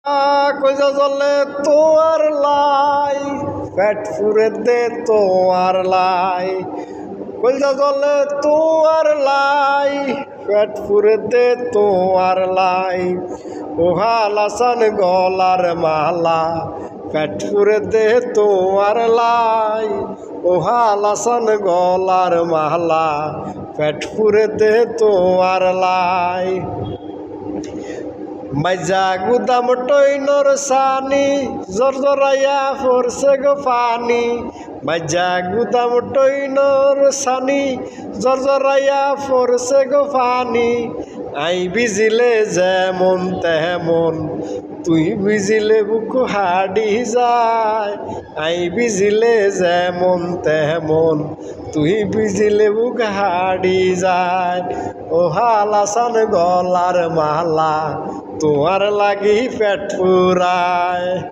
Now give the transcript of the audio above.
কইজা জলে তোয়ার লাই পেট ফুরে দে তোয়ার লাই কইজা জলে তোয়ার লাই পেট ফুরে দে তোয়ার লাই ওহা লাসান গলার মালা পেট ফুরে দে তোয়ার লাই ওহা লাসান গলার মালা পেট ফুরে দে তোয়ার লাই মাইজা গুদাম টইনর সানি জরজরাইয়া পড়ছে গো পানি মাইজা গুদাম টইনর সানি জরজরাইয়া পড়ছে গো পানি আই বিজিলে যেমন তেমন তুই বিজিলে বুক হাডি যায় আই বিজিলে যেমন তেমন তুই বিজিলে বুক হাডি যায় ও হালাসান গলার মালা তোমার লাগি পেট ফুরায়।